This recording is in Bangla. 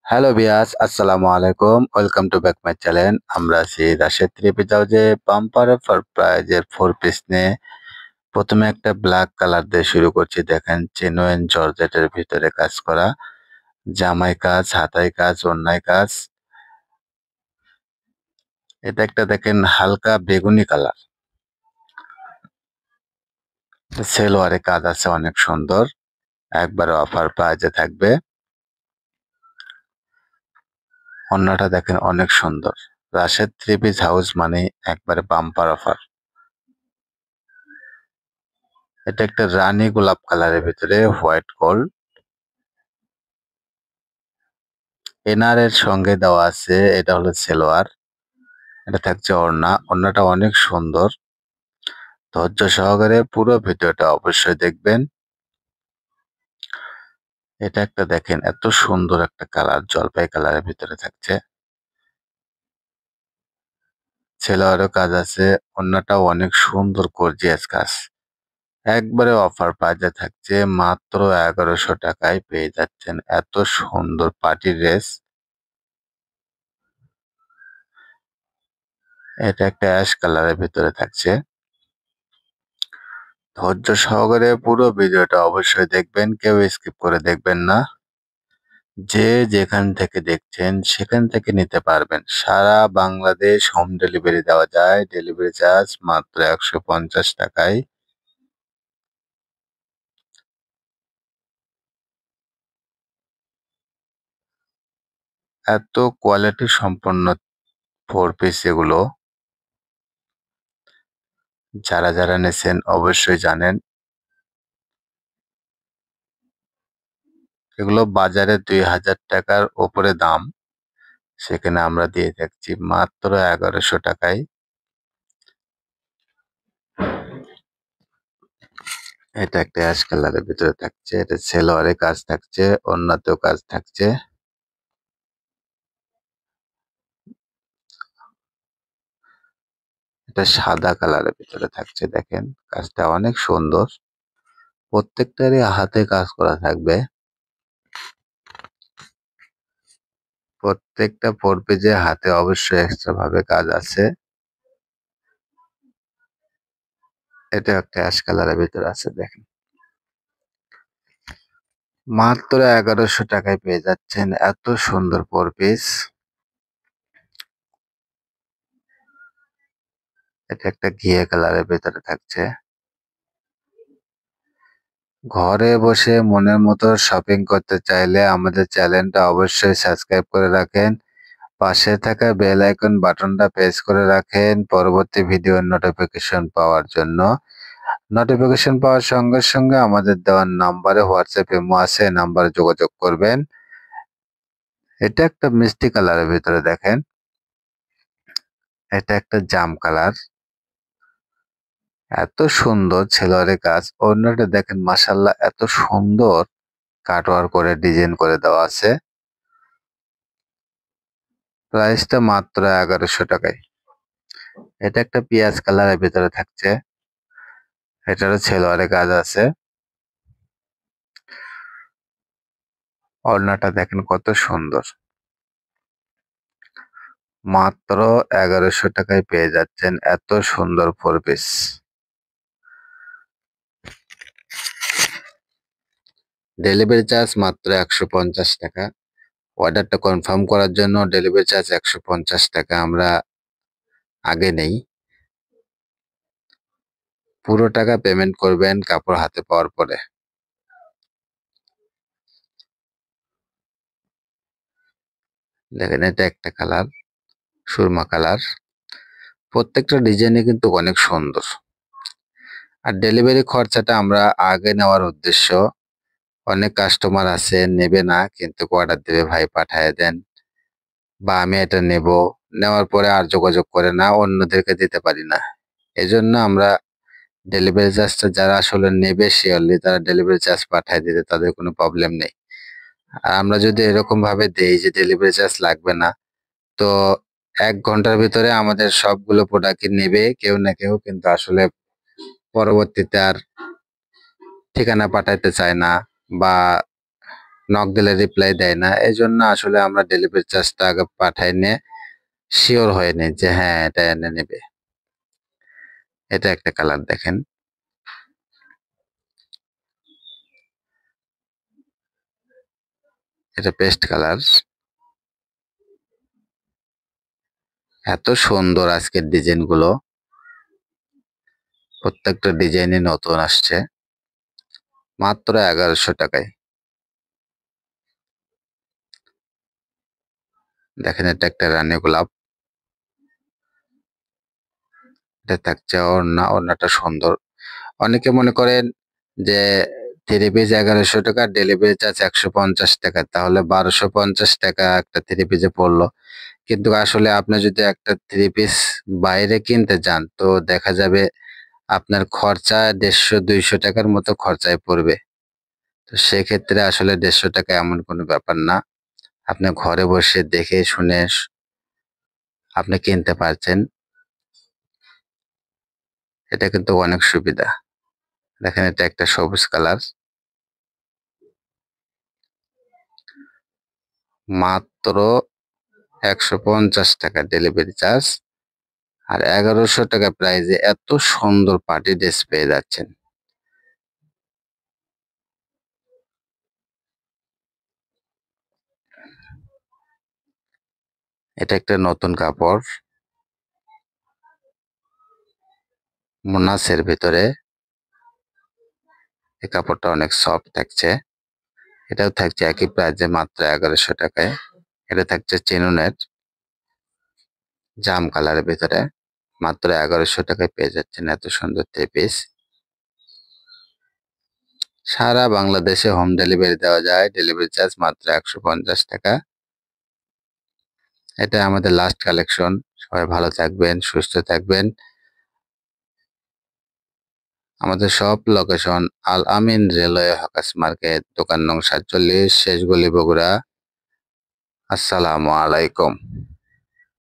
হ্যালো ভিউয়ার্স, আসসালামু আলাইকুম। Welcome to back my channel. আমরা আছি রাশেদ থ্রি-পিস হাউসে বাম্পার অফার প্রাইজের 4 পিস নিয়ে। প্রথমে একটা ব্ল্যাক কালার দিয়ে শুরু করছি। দেখেন জেনুইন জর্জেটের ভিতরে কাজ করা। জামায় কাজ, হাতায় কাজ, ওড়নায় কাজ। এটা একটা দেখেন হালকা বেগুনি কালার। সেলোয়ারে কাজ আছে অনেক সুন্দর। একবারে অফার প্রাইজে থাকবে। ওড়নাটা দেখেন অনেক সুন্দর। রাশেদ থ্রি-পিস হাউস মানে একবারে বাম্পার অফার। এটা একটা রানী গোলাপ কালারের ভিতরে হোয়াইট গোল্ড। এনারের সঙ্গে দেওয়া আছে এটা হলো সেলোয়ার। এটা থাকছে ওড়না। ওড়নাটা অনেক সুন্দর। ধৈর্য সহকারে পুরো ভিডিওটা অবশ্যই দেখবেন। এটা একটা দেখেন এত সুন্দর একটা কালার, জলপাই কালারের ভিতরে থাকছে। সেলোয়ারও কাজ আছে। ওড়নাটাও অনেক সুন্দর গর্জিয়াস কাজ। একবারে অফার প্রাইজে থাকছে মাত্র 1100 টাকায় পেয়ে যাচ্ছেন এত সুন্দর পার্টি ড্রেস। এটা একটা অ্যাশ কালারের ভিতরে থাকছে। ধৈর্য সহকারে পুরো ভিডিওটা অবশ্যই দেখবেন, কেউ স্কিপ করে দেখবেন না। যে যেখান থেকে দেখছেন সেখান থেকে নিতে পারবেন। সারা বাংলাদেশ হোম ডেলিভারি দেওয়া যায়। ডেলিভারি চার্জ মাত্র 150 টাকায়। এত কোয়ালিটি সম্পন্ন 4 পিস এগুলো। যারা নেছেন অবশ্যই জানেন। এগুলো বাজারে 2000 টাকার উপরে দাম। সেখানে আমরা দিয়ে থাকছি মাত্র 1100 টাকায়। এটা একটা অ্যাশ কালারের ভিতরে থাকছে। এটা সেলোয়ারে কাজ থাকছে, ওড়নাতেও কাজ থাকছে। এটা সাদা কালারের ভিতরে থাকছে। দেখেন কাজটা অনেক সুন্দর। প্রত্যেকটারই হাতে কাজ করা থাকবে। প্রত্যেকটা 4 পেজে হাতে অবশ্যই এক্সট্রা ভাবে কাজ আছে। এটা একটা অ্যাশ কালারের ভিতরে আছে দেখেন। মাত্র 1100 টাকায় পেয়ে যাচ্ছেন এত সুন্দর 4 পিস। এটা একটা ঘিয়ে কালারের ভিতরে থাকছে। ঘরে বসে মনের মতো শপিং করতে চাইলে আমাদের চ্যানেলটা অবশ্যই সাবস্ক্রাইব করে রাখেন। পাশে থাকা বেল আইকন বাটনটা প্রেস করে রাখেন পরবর্তী ভিডিওর নোটিফিকেশন পাওয়ার জন্য। নোটিফিকেশন পাওয়ার সঙ্গে সঙ্গে আমাদের দেওয়ার নাম্বারে হোয়াটসঅ্যাপ ইমো আছে, নাম্বারে যোগাযোগ করবেন। এটা একটা মিষ্টি কালারের ভিতরে দেখেন। এটা একটা জাম কালার। এত সুন্দর সেলোয়ারের কাজ। ওড়নাটা দেখেন মাশাআল্লাহ এত সুন্দর কাটওয়ার্ক করে ডিজাইন করে দেওয়া আছে। প্রাইসটা মাত্র 1100 টাকায়। এটা একটা পেঁয়াজ কালারের ভিতরে থাকছে। এটারও সেলোয়ারে কাজ আছে। ওড়নাটা দেখেন কত সুন্দর। মাত্র 1100 টাকায় পেয়ে যাচ্ছেন এত সুন্দর 4 পিস। ডেলিভারি চার্জ মাত্র 150 টাকা। অর্ডারটা কনফার্ম করার জন্য ডেলিভারি চার্জ 150 টাকা আমরা আগে নেই। পুরো টাকা পেমেন্ট করবেন কাপড় হাতে পাওয়ার পরে। দেখেন এটা একটা কালার, সুরমা কালার। প্রত্যেকটা ডিজাইনে কিন্তু অনেক সুন্দর। আর ডেলিভারি খরচাটা আমরা আগে নেওয়ার উদ্দেশ্য, অনেক কাস্টমার আছে নেবে না কিন্তু অর্ডার দেবে ভাই পাঠায় দেন, বা আমি এটা নেব, নেওয়ার পরে আর যোগাযোগ করে না, অন্যদেরকে দিতে পারি না। এজন্য আমরা ডেলিভারি চার্জটা যারা আসলে নেবে শিওরলি তারা ডেলিভারি চার্জ পাঠায় দিতে তাদের কোনো প্রবলেম নেই। আর আমরা যদি এরকম ভাবে দেই যে ডেলিভারি চার্জ লাগবে না, তো 1 ঘন্টার ভিতরে আমাদের সবগুলো প্রোডাক্ট নেবে কেউ না কেউ, কিন্তু আসলে পরবর্তীতে আর ঠিকানা পাঠাইতে চায় না, বা নক দিলে রিপ্লাই দেয় না, এই জন্য আসলে আমরা ডেলিভারি চার্জটা আগে পাঠাই নিয়ে শিওর হয়ে নিই যে হ্যাঁ এটা এনে নেবে। এটা একটা কালার দেখেন, এটা পেস্ট কালার। এত সুন্দর আজকের ডিজাইনগুলো, প্রত্যেকটা ডিজাইনই নতুন আসছে মাত্র 1100 টাকায়। দেখেন এটা একটা রানী গোলাপ, এটা থাকছে ওড়না, ওড়নাটা সুন্দর। অনেকে মনে করেন যে থ্রি পিস 1100 টাকা, ডেলিভারি চার্জ 150 টাকা, তাহলে 1250 টাকা একটা থ্রি পিসে পড়লো। কিন্তু আসলে আপনি যদি একটা থ্রি পিস বাইরে কিনতে যান তো দেখা যাবে আপনার খরচা 150-200 টাকার মতো খরচায় পড়বে। তো সেক্ষেত্রে আসলে 150 টাকা এমন কোনো ব্যাপার না, আপনি ঘরে বসে দেখে শুনে আপনি কিনতে পারছেন। এটা কিন্তু অনেক সুবিধা। দেখেন এটা একটা সবুজ কালার, মাত্র 150 টাকা ডেলিভারি চার্জ, আর 1100 টাকা প্রাইজে এত সুন্দর পার্টি ড্রেস পেয়ে যাচ্ছেন। এটা একটা নতুন কাপড়, মোনাসের ভিতরে। এই কাপড়টা অনেক সফট থাকছে, এটাও থাকছে একই প্রাইজে মাত্র 1100 টাকায়। এটা থাকছে চিনুনের জাম কালারের ভিতরে, মাত্র 1100 টাকায় পেয়ে যাচ্ছেন এত সুন্দর থ্রি পিস। সারা বাংলাদেশে হোম ডেলিভারি দেওয়া যায়, ডেলিভারি চার্জ মাত্র 150 টাকা। এটা আমাদের লাস্ট কালেকশন। সবাই ভালো থাকবেন, সুস্থ থাকবেন। আমাদের সব লোকেশন আল আমিন রেলওয়ে হকার্স মার্কেট, দোকান নং 47, শেষগলি, বগুড়া। আসসালামু আলাইকুম।